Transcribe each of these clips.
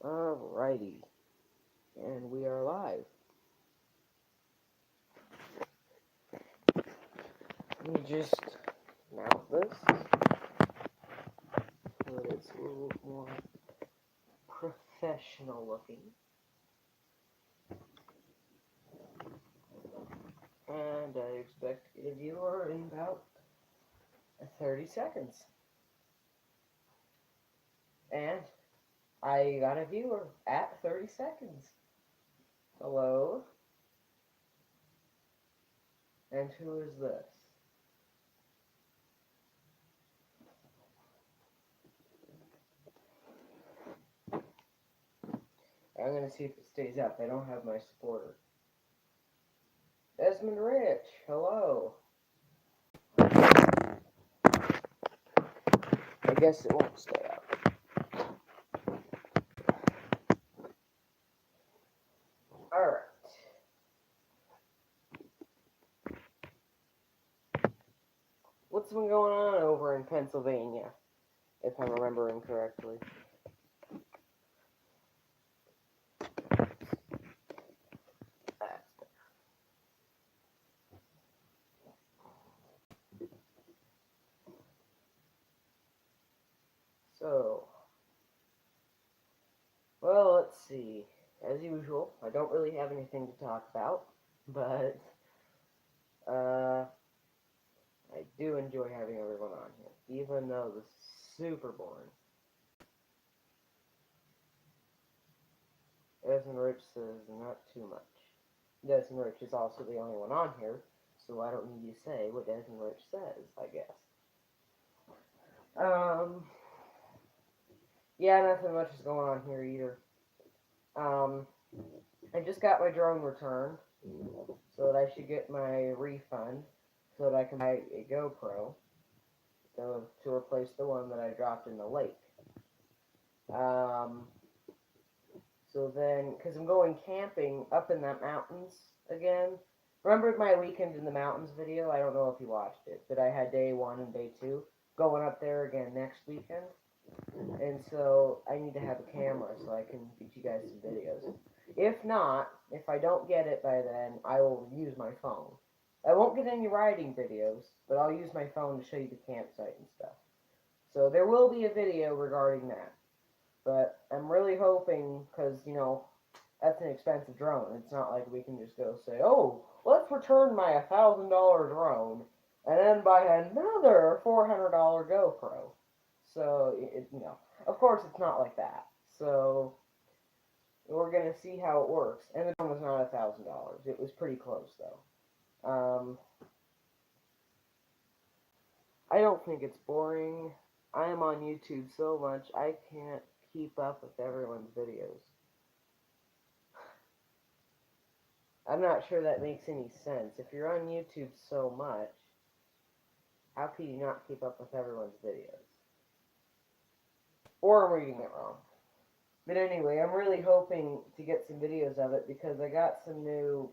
Alrighty, and we are live. Let me just mount this so that it's a little more professional looking. And I expect to get a viewer in about 30 seconds. And I got a viewer at 30 seconds. Hello? And who is this? I'm gonna see if it stays up. I don't have my supporter. Desmond Rich, hello. I guess it won't stay up. Alright. What's been going on over in Pennsylvania, if I'm remembering correctly? So, well, let's see. As usual, I don't really have anything to talk about, but I do enjoy having everyone on here, even though this is super boring. Desmond Rich says not too much. Desmond Rich is also the only one on here, so I don't need to say what Desmond Rich says, I guess. Yeah, nothing much is going on here either. I just got my drone returned, so that I should get my refund, so that I can buy a GoPro to replace the one that I dropped in the lake. So then, because I'm going camping up in the mountains again. Remember my weekend in the mountains video? I don't know if you watched it, but I had day 1 and day 2 going up there again next weekend. And so I need to have a camera so I can get you guys some videos. If not, if I don't get it by then, I will use my phone. I won't get any riding videos, but I'll use my phone to show you the campsite and stuff. So there will be a video regarding that. But I'm really hoping, because, you know, that's an expensive drone. It's not like we can just go say, oh, let's return my $1,000 drone and then buy another $400 GoPro. So, you know, of course it's not like that. So, we're going to see how it works. And the drone was not $1,000. It was pretty close, though. I don't think it's boring. I am on YouTube so much, I can't keep up with everyone's videos. I'm not sure that makes any sense. If you're on YouTube so much, how can you not keep up with everyone's videos? Or I'm reading it wrong. But anyway, I'm really hoping to get some videos of it because I got some new...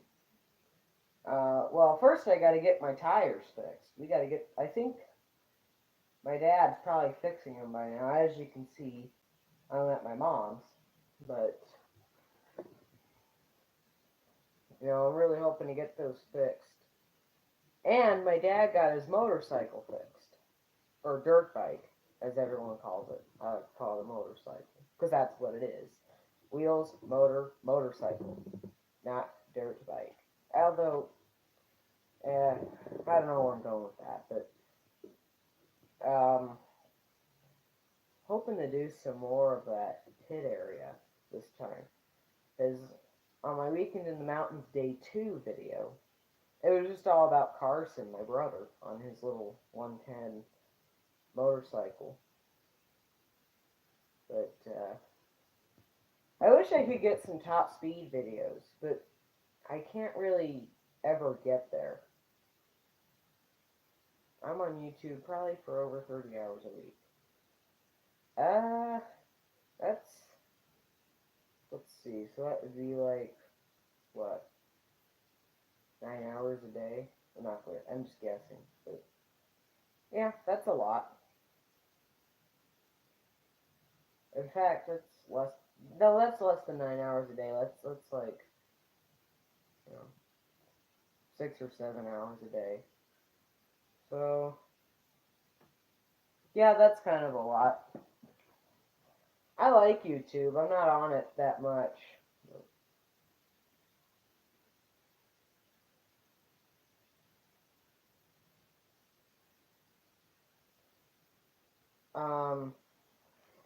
well, first I gotta get my tires fixed. We gotta get... I think my dad's probably fixing them by now. As you can see, I'm at my mom's. But... you know, I'm really hoping to get those fixed. And my dad got his motorcycle fixed. Or dirt bike, as everyone calls it. I call it a motorcycle. Because that's what it is. Wheels, motor, motorcycle. Not dirt bike. Although, I don't know where I'm going with that. But, hoping to do some more of that pit area this time. Because on my Weekend in the Mountains Day 2 video, it was just all about Carson, my brother, on his little 110 motorcycle. But, I wish I could get some top speed videos, but I can't really ever get there. I'm on YouTube probably for over 30 hours a week. Let's see, so that would be like, what, 9 hours a day? I'm not clear, I'm just guessing, but, yeah, that's a lot. In fact, that's less, No, that's less than 9 hours a day. Let's like, you know, 6 or 7 hours a day. So yeah, that's kind of a lot. I like YouTube. I'm not on it that much. Um,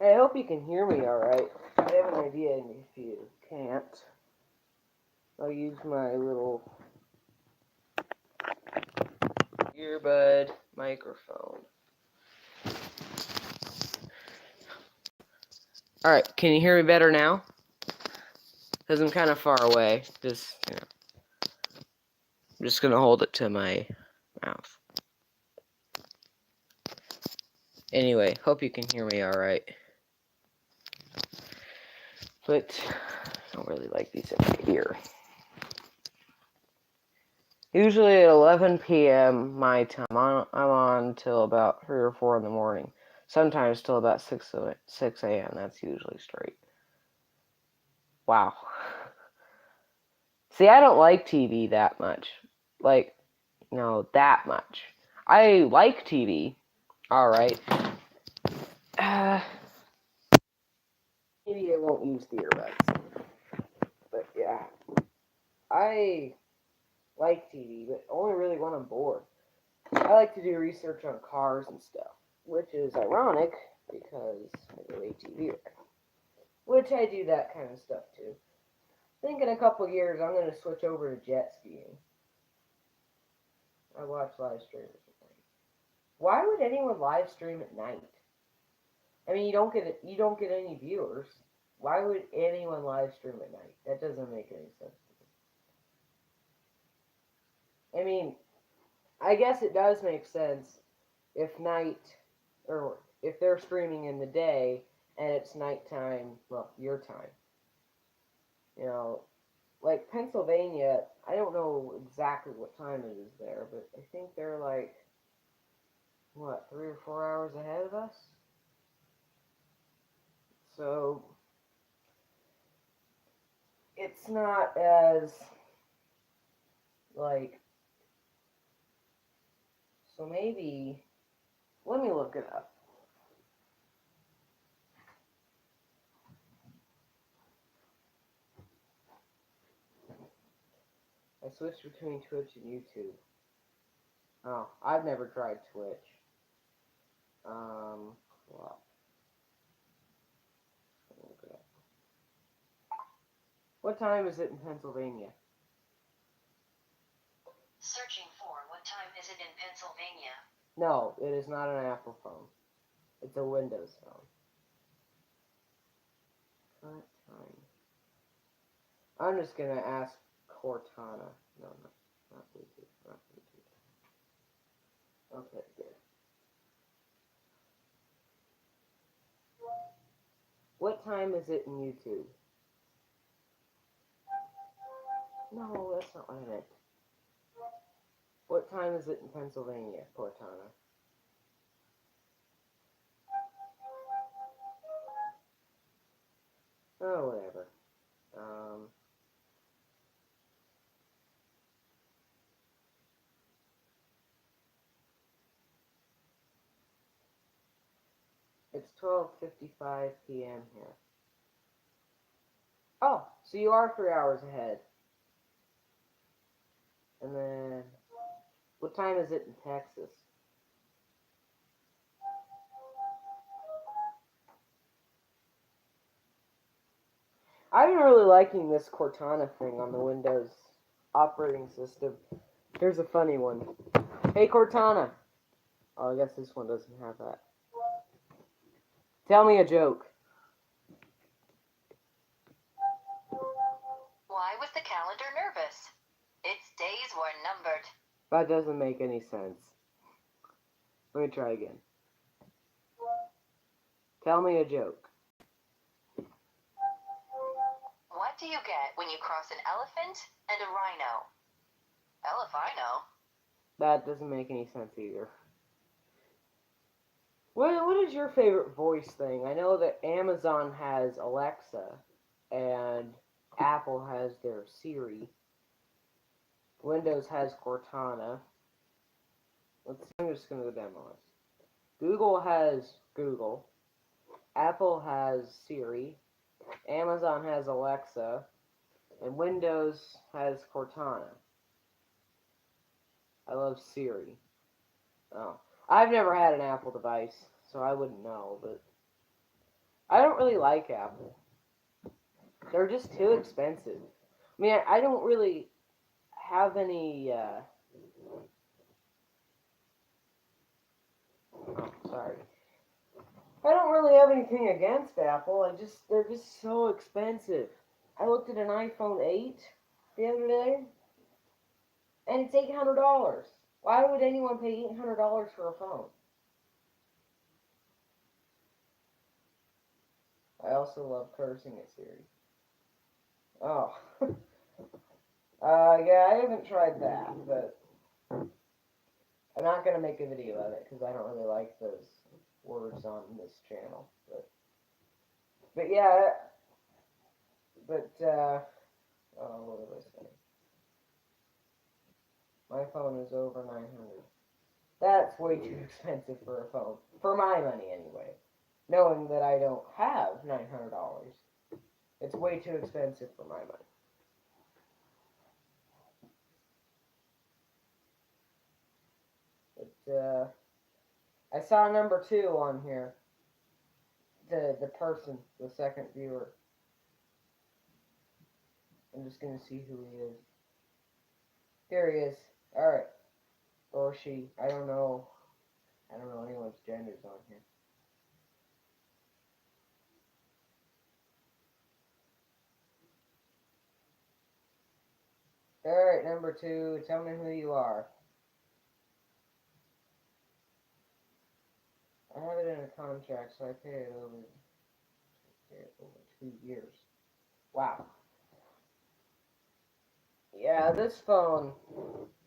I hope you can hear me all right. I have an idea if you can't. I'll use my little earbud microphone. Alright, can you hear me better now? Because I'm kind of far away. I'm just going to hold it to my mouth. Anyway, hope you can hear me alright. But I don't really like these in my ear. Usually at 11 p.m. my time, I'm on till about 3 or 4 in the morning. Sometimes till about 6 a.m. That's usually straight. Wow. See, I don't like TV that much. Like, no, that much. I like TV. Alright. Maybe I won't use the earbuds. But yeah. I like TV, but only really when I'm bored. I like to do research on cars and stuff, which is ironic because I do ATV right now. Which I do that kind of stuff too. I think in a couple years I'm going to switch over to jet skiing. I watch live streamers at night. Why would anyone live stream at night? I mean, you don't get any viewers. Why would anyone live stream at night? That doesn't make any sense to me. I mean, I guess it does make sense if if they're streaming in the day and it's nighttime, well, your time. You know, like Pennsylvania, I don't know exactly what time it is there, but I think they're like, what, 3 or 4 hours ahead of us? So it's not as, like, so maybe, let me look it up. I switched between Twitch and YouTube. Oh, I've never tried Twitch. Well, look it up. What time is it in Pennsylvania? Searching for what time is it in Pennsylvania? No, it is not an Apple phone. It's a Windows phone. Current time. I'm just gonna ask Cortana. No, not Bluetooth. Not Bluetooth. Okay, good. What time is it in YouTube? No, that's not what I meant. What time is it in Pennsylvania, Cortana? Oh, whatever. It's 12:55 p.m. here. Oh, so you are 3 hours ahead. And then, what time is it in Texas? I've been really liking this Cortana thing on the Windows operating system. Here's a funny one. Hey Cortana. Oh, I guess this one doesn't have that. Tell me a joke. Why was the calendar nervous? Its days were numbered. That doesn't make any sense. Let me try again. Tell me a joke. What do you get when you cross an elephant and a rhino? Elephino. That doesn't make any sense either. What is your favorite voice thing? I know that Amazon has Alexa, and Apple has their Siri. Windows has Cortana. Let's see, I'm just gonna go down the list. Google has Google. Apple has Siri. Amazon has Alexa. And Windows has Cortana. I love Siri. Oh. I've never had an Apple device, so I wouldn't know, but I don't really like Apple. They're just too expensive. I mean, I don't really have any, oh, sorry. I don't really have anything against Apple. They're just so expensive. I looked at an iPhone 8 the other day, and it's $800. Why would anyone pay $800 for a phone? I also love cursing at Siri. Oh. Yeah, I haven't tried that, but I'm not going to make a video of it because I don't really like those words on this channel. But yeah, oh, what did I say? My phone is over 900. That's way too expensive for a phone. For my money, anyway. Knowing that I don't have $900. It's way too expensive for my money. But, I saw number 2 on here. The person, the second viewer. I'm just gonna see who he is. Here he is. Alright. Or she. I don't know. I don't know anyone's genders on here. Alright, number 2. Tell me who you are. I have it in a contract, so I pay it over 2 years. Wow. Yeah, this phone,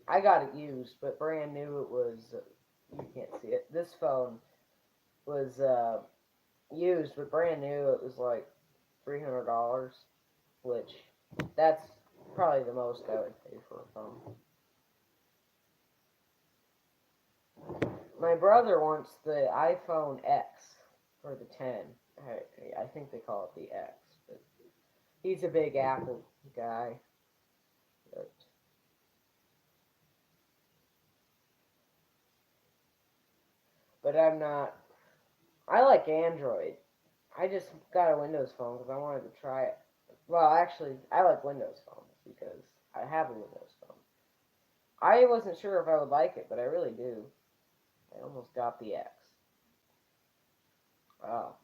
I got it used, but brand new it was, you can't see it. This phone was used, but brand new it was like $300, which that's probably the most I would pay for a phone. My brother wants the iPhone X or the 10. I think they call it the X, but he's a big Apple guy. But I'm not. I like Android. I just got a Windows phone because I wanted to try it. Well, actually, I like Windows phones because I have a Windows phone. I wasn't sure if I would like it, but I really do. I almost got the X. Oh.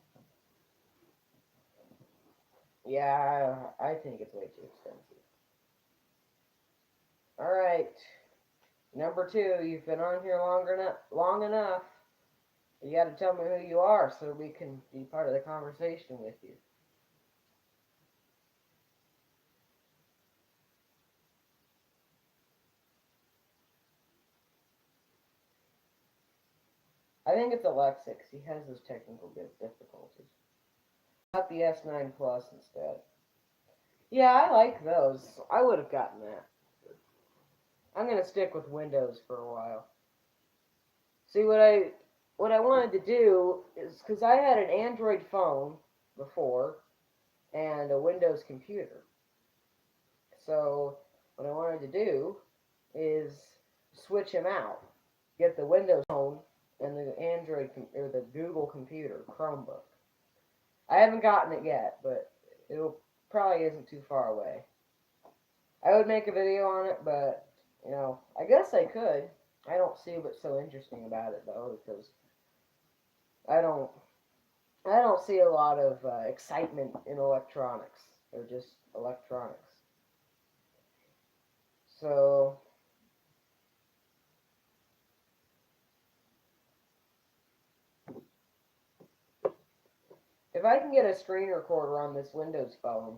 Yeah, I think it's way too expensive. Alright. Number 2, you've been on here long enough. You gotta tell me who you are so we can be part of the conversation with you. I think it's Alexis. He has those technical difficulties. Got the S9 Plus instead. Yeah, I like those. I would have gotten that. I'm gonna stick with Windows for a while. See, what I wanted to do is because I had an Android phone before and a Windows computer. So what I wanted to do is switch them out. Get the Windows phone and the Android or the Google computer, Chromebook. I haven't gotten it yet, but it'll probably isn't too far away. I would make a video on it, but I guess I could. I don't see what's so interesting about it though, because I don't I don't see a lot of excitement in electronics. They're just electronics. So if I can get a screen recorder on this Windows phone,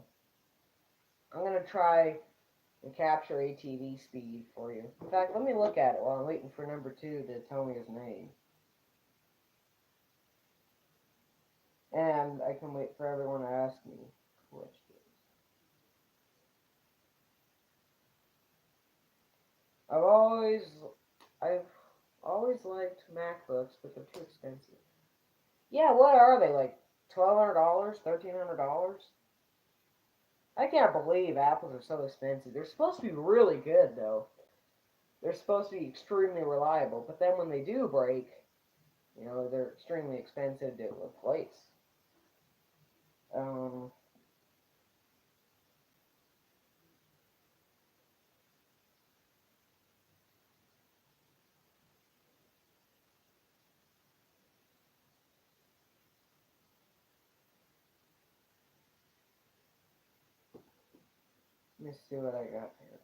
I'm gonna try and capture ATV speed for you. In fact, let me look at it while I'm waiting for number 2 to tell me his name. And I can wait for everyone to ask me questions. I've always, I've always liked MacBooks, but they're too expensive. Yeah, what are they, like $1,200, $1,300? I can't believe Apples are so expensive. They're supposed to be really good, though. They're supposed to be extremely reliable, but then when they do break, they're extremely expensive to replace. Um, Let me see what I got here.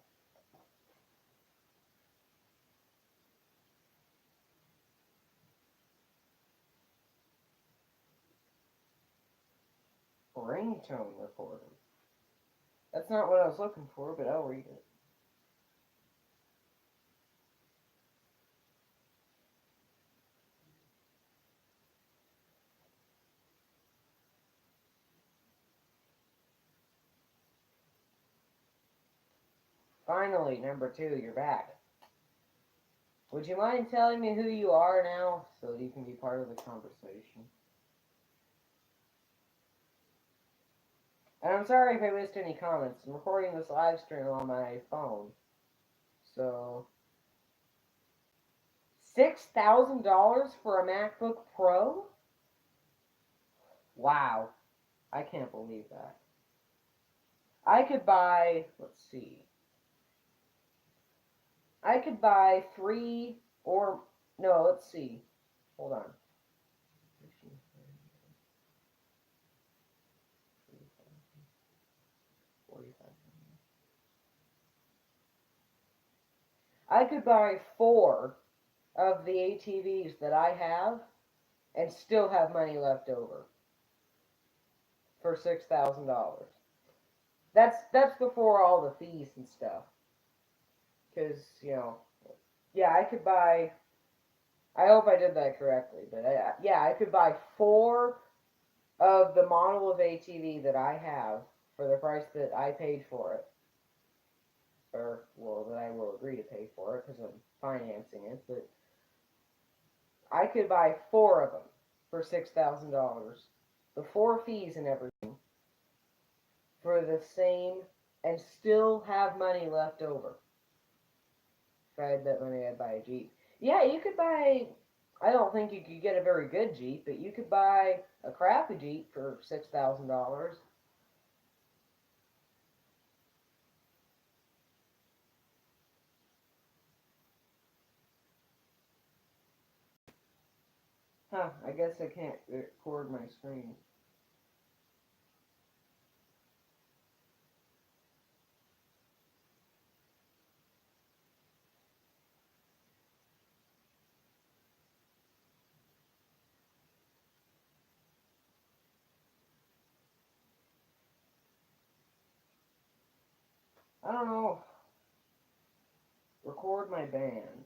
Ringtone recorder. That's not what I was looking for, but I'll read it. Finally, number 2, you're back. Would you mind telling me who you are now so that you can be part of the conversation? And I'm sorry if I missed any comments. I'm recording this live stream on my phone. So, $6,000 for a MacBook Pro? Wow. I can't believe that. I could buy, let's see. I could buy 3 or, no, let's see. Hold on. I could buy 4 of the ATVs that I have and still have money left over for $6,000. That's before all the fees and stuff. Because yeah, I could buy. I hope I did that correctly, but yeah, I could buy 4 of the model of ATV that I have for the price that I paid for it, or well, that I will agree to pay for it because I'm financing it. But I could buy 4 of them for $6,000 before fees and everything for the same, and still have money left over. If I had that money, I'd buy a Jeep. Yeah, you could buy. I don't think you could get a very good Jeep, but you could buy a crappy Jeep for $6,000. Huh, I guess I can't record my screen. I don't know. Record my band.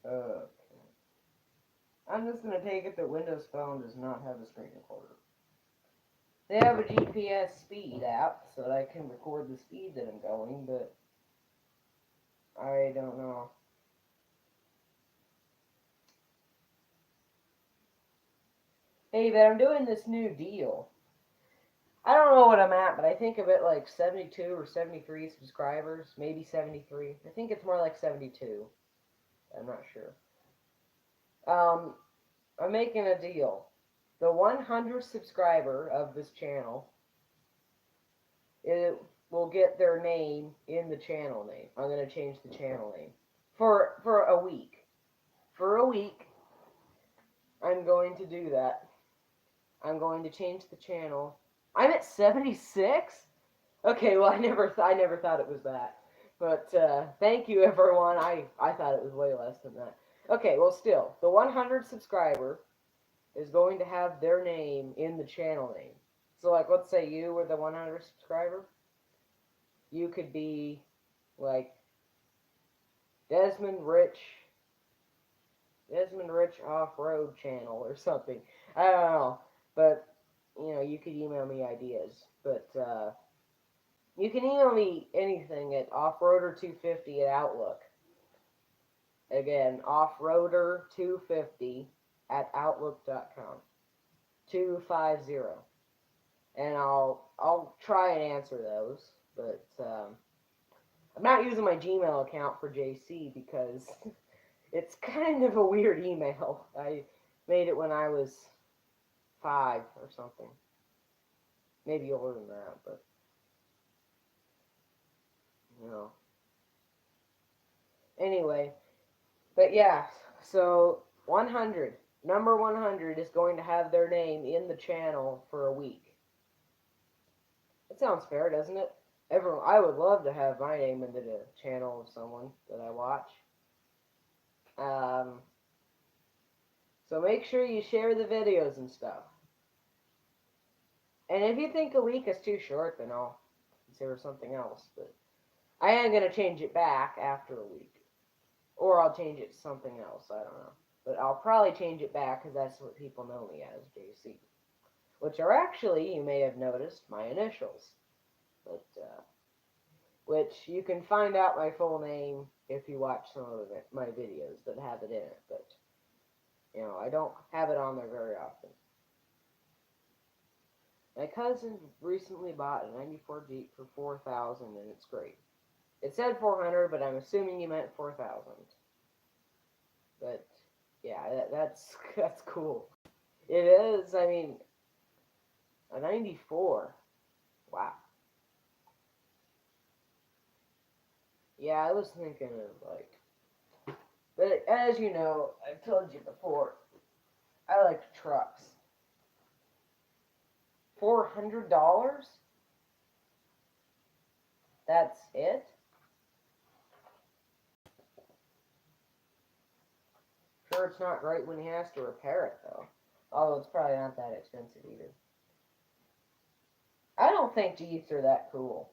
Okay. I'm just going to take it that Windows Phone does not have a screen recorder. They have a GPS speed app so that I can record the speed that I'm going, but I don't know. Hey, but I'm doing this new deal. I don't know what I'm at, but I think of it like 72 or 73 subscribers, maybe 73. I think it's more like 72. I'm not sure. I'm making a deal. The 100th subscriber of this channel, it will get their name in the channel name. I'm going to change the channel name for a week. For a week, I'm going to do that. I'm going to change the channel. I'm at 76. Okay, well I never thought it was that. But thank you everyone. I thought it was way less than that. Okay, well still, the 100 subscriber is going to have their name in the channel name. So like let's say you were the 100 subscriber. You could be like Desmond Rich Desmond Rich Off-Road Channel or something. I don't know. But, you know, you could email me ideas. But, you can email me anything at offroader250 at Outlook. Again, offroader250 at outlook.com. 250. And I'll try and answer those. But, I'm not using my Gmail account for JC because it's kind of a weird email. I made it when I was 5 or something. Maybe older than that, but you know. Anyway, but yeah, so 100, number 100 is going to have their name in the channel for a week. That sounds fair, doesn't it? Everyone, I would love to have my name into the channel of someone that I watch. So make sure you share the videos and stuff. And if you think a week is too short, then I'll consider something else. But I am going to change it back after a week. Or I'll change it to something else. I don't know. But I'll probably change it back because that's what people know me as, JC. Which are actually, you may have noticed, my initials. But, which you can find out my full name if you watch some of my videos that have it in it. But, you know, I don't have it on there very often. My cousin recently bought a 94 Jeep for $4,000 and it's great. It said 400, but I'm assuming you meant 4,000. But yeah, that's cool. It is. I mean, a 94. Wow. Yeah, I was thinking of like, but as you know, I've told you before, I like trucks. $400? That's it? Sure, it's not great when he has to repair it, though. Although it's probably not that expensive either. I don't think Jeeps are that cool.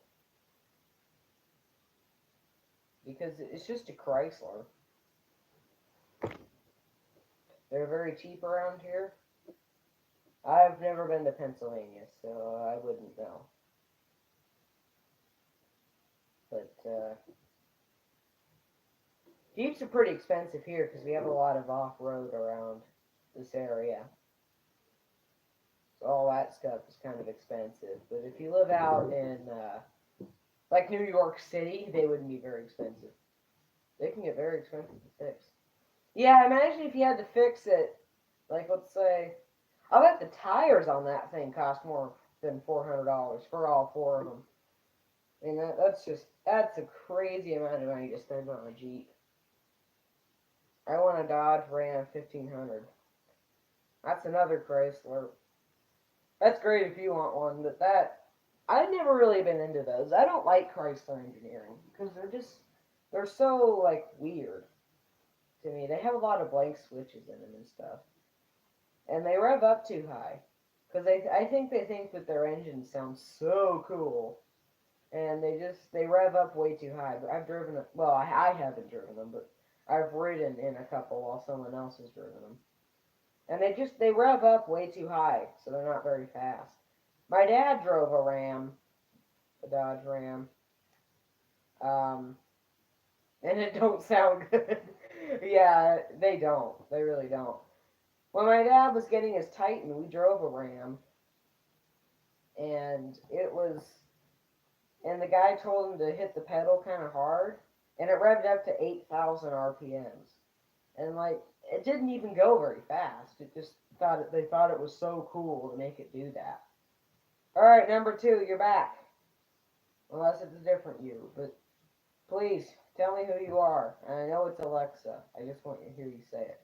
Because it's just a Chrysler. They're very cheap around here. I've never been to Pennsylvania, so I wouldn't know. But, Jeeps are pretty expensive here because we have a lot of off-road around this area. So all that stuff is kind of expensive. But if you live out in, like New York City, they wouldn't be very expensive. They can get very expensive to fix. Yeah, imagine if you had to fix it, like let's say, I bet the tires on that thing cost more than $400 for all 4 of them. I mean, that's a crazy amount of money to spend on a Jeep. I want a Dodge Ram 1500. That's another Chrysler. That's great if you want one, but I've never really been into those. I don't like Chrysler engineering because they're so like weird to me. They have a lot of blank switches in them and stuff, and they rev up too high because I think they think that their engines sound so cool, and they rev up way too high. But I've driven it. Well, I haven't driven them, but I've ridden in a couple while someone else has driven them. And they rev up way too high, so they're not very fast. My dad drove a Dodge Ram, and it don't sound good. Yeah, they don't. They really don't. When my dad was getting his Titan, we drove a Ram, and and the guy told him to hit the pedal kind of hard, and it revved up to 8,000 RPMs. And like, it didn't even go very fast. They thought it was so cool to make it do that. Alright, number 2, you're back. Unless it's a different you, but please, tell me who you are. And I know it's Alexa. I just want to hear you say it.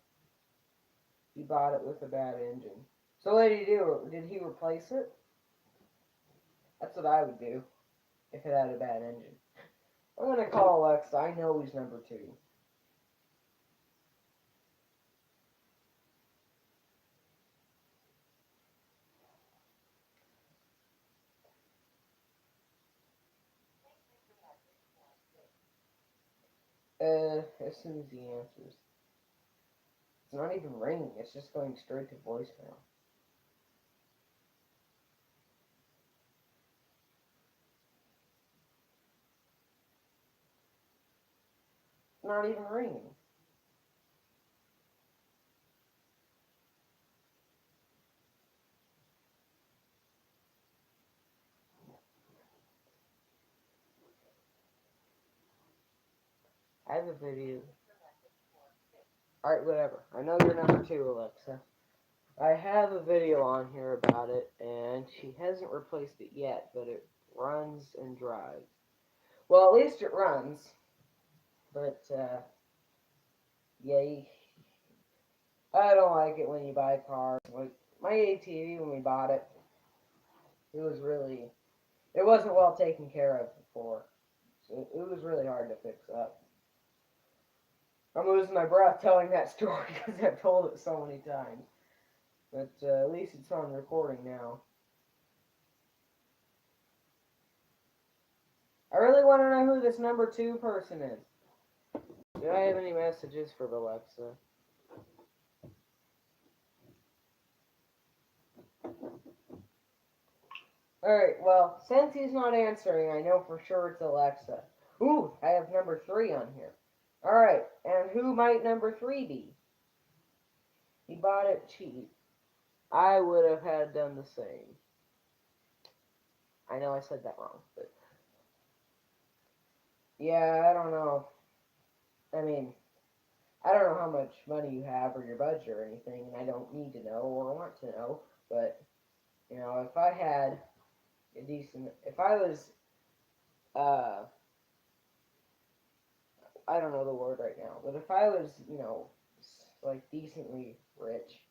You bought it with a bad engine. So what did he do? Did he replace it? That's what I would do if it had a bad engine. I'm going to call Alexa. I know he's number 2. As soon as he answers. It's not even ringing. It's just going straight to voicemail. It's not even ringing. I have a video. Alright, whatever. I know you're number 2, Alexa. I have a video on here about it, and she hasn't replaced it yet, but it runs and drives. Well, at least it runs. But, yeah, I don't like it when you buy cars. Like, my ATV, when we bought it, it wasn't well taken care of before. So it was really hard to fix up. I'm losing my breath telling that story because I've told it so many times. But at least it's on recording now. I really want to know who this number 2 person is. Do I have any messages for Alexa? Alright, well, since he's not answering, I know for sure it's Alexa. Ooh, I have number 3 on here. Alright, and who might number 3 be? He bought it cheap. I would have had done the same. I know I said that wrong, but yeah, I don't know. I mean, I don't know how much money you have or your budget or anything, and I don't need to know or want to know, but, you know, if I had a decent, if I was, I don't know the word right now, but if I was, you know, like decently rich,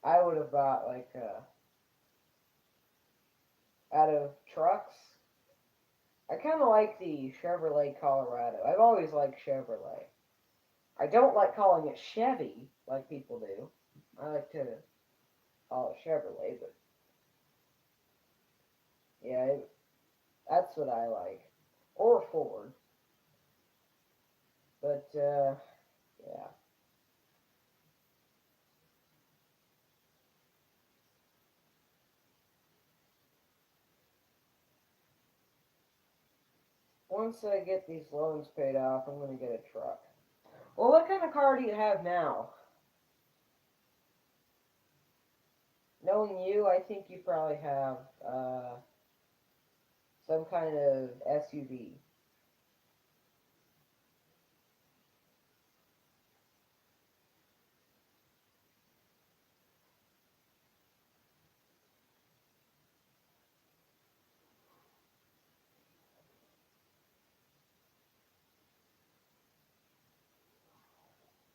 I would have bought like, out of trucks, I kind of like the Chevrolet Colorado. I've always liked Chevrolet. I don't like calling it Chevy like people do. I like to call it Chevrolet, but yeah, that's what I like. Or Ford. But, yeah. Once I get these loans paid off, I'm going to get a truck. Well, what kind of car do you have now? Knowing you, I think you probably have, some kind of SUV.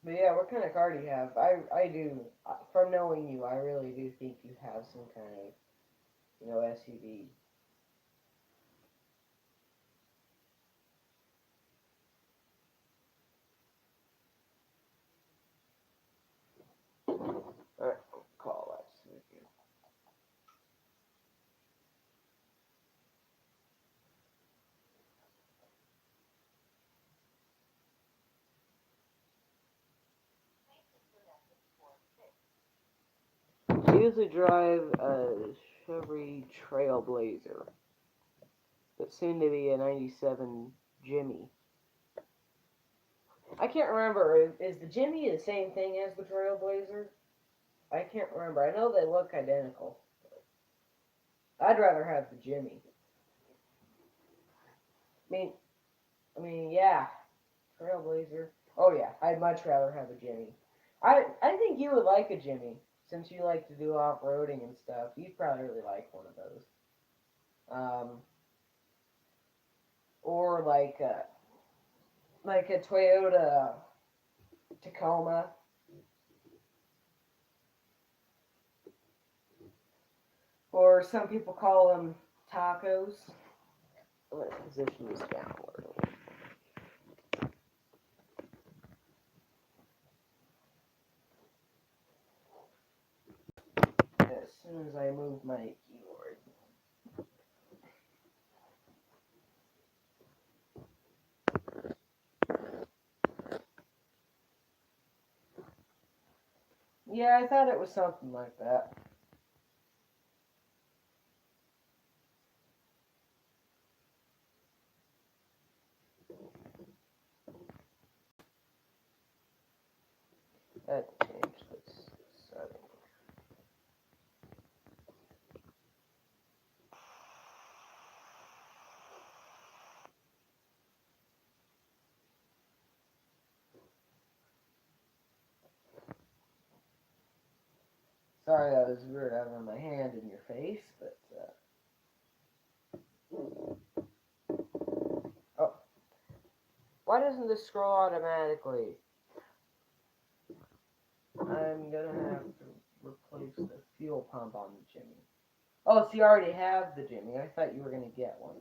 But yeah, what kind of car do you have? I do, from knowing you, I really do think you have some kind of, you know, SUV. Alright, I'll call that again. I usually drive a Chevy Trailblazer, but soon to be a 97 Jimmy. I can't remember, is the Jimmy the same thing as the Trailblazer? I can't remember. I know they look identical. I'd rather have the Jimmy. Yeah, Trailblazer. Oh yeah, I'd much rather have a Jimmy. I think you would like a Jimmy, since you like to do off-roading and stuff. You'd probably really like one of those. Or like a Toyota Tacoma. Or some people call them tacos. I'm going to position this downward. As soon as I move my keyboard. Yeah, I thought it was something like that. That changed this setting. Sorry that was weird having my hand in your face, but oh, why doesn't this scroll automatically? I'm gonna have to replace the fuel pump on the Jimmy. Oh, so you already have the Jimmy. I thought you were gonna get one.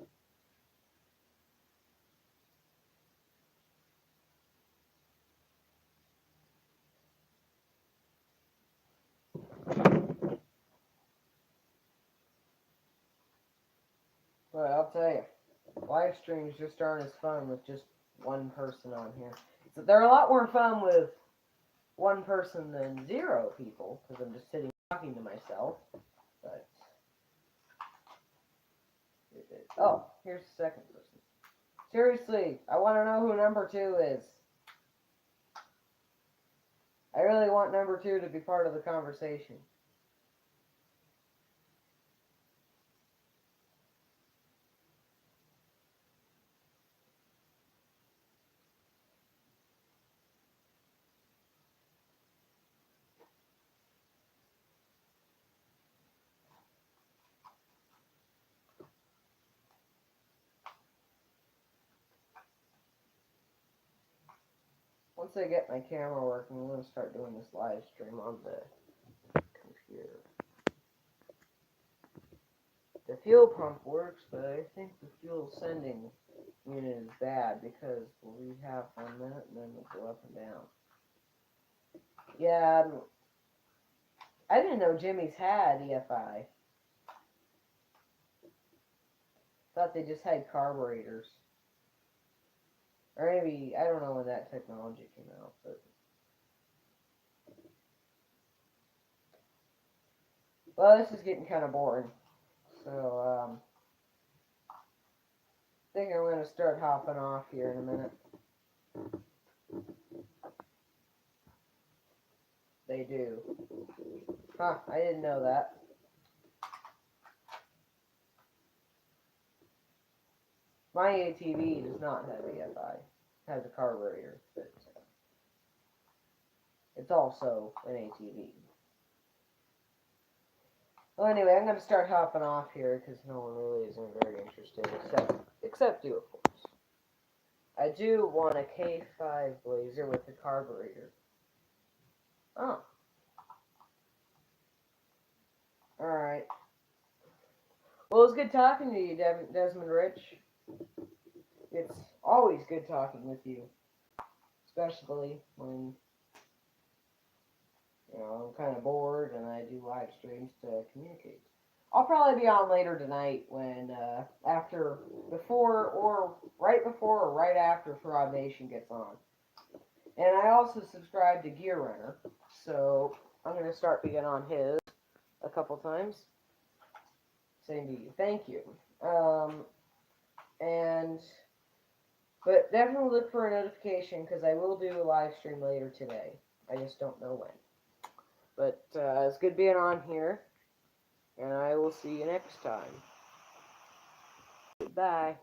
But I'll tell you, live streams just aren't as fun with just one person on here. So they're a lot more fun with one person than 0 people, because I'm just sitting talking to myself. But oh, here's the second person. Seriously, I want to know who number 2 is. I really want number 2 to be part of the conversation. Once I get my camera working, I'm going to start doing this live stream on the computer. The fuel pump works, but I think the fuel sending unit is bad because we have 1 minute and then we'll go up and down. Yeah, I didn't know Jimmy's had EFI. Thought they just had carburetors. Or maybe, I don't know when that technology came out, but... Well, this is getting kind of boring. So, I think I'm going to start hopping off here in a minute. They do. Huh, I didn't know that. My ATV does not have EFI. It has a carburetor, but it's also an ATV. Well, anyway, I'm going to start hopping off here because no one really isn't very interested, except you, of course. I do want a K5 Blazer with a carburetor. Oh. Alright. Well, it's good talking to you, Desmond Rich. It's always good talking with you. Especially when, I'm kind of bored and I do live streams to communicate. I'll probably be on later tonight when, right before or right after Throb Nation gets on. And I also subscribe to Gear Runner, so I'm going to start being on his a couple times. Same to you. Thank you. But definitely look for a notification because I will do a live stream later today. I just don't know when. But it's good being on here, and I will see you next time. Bye.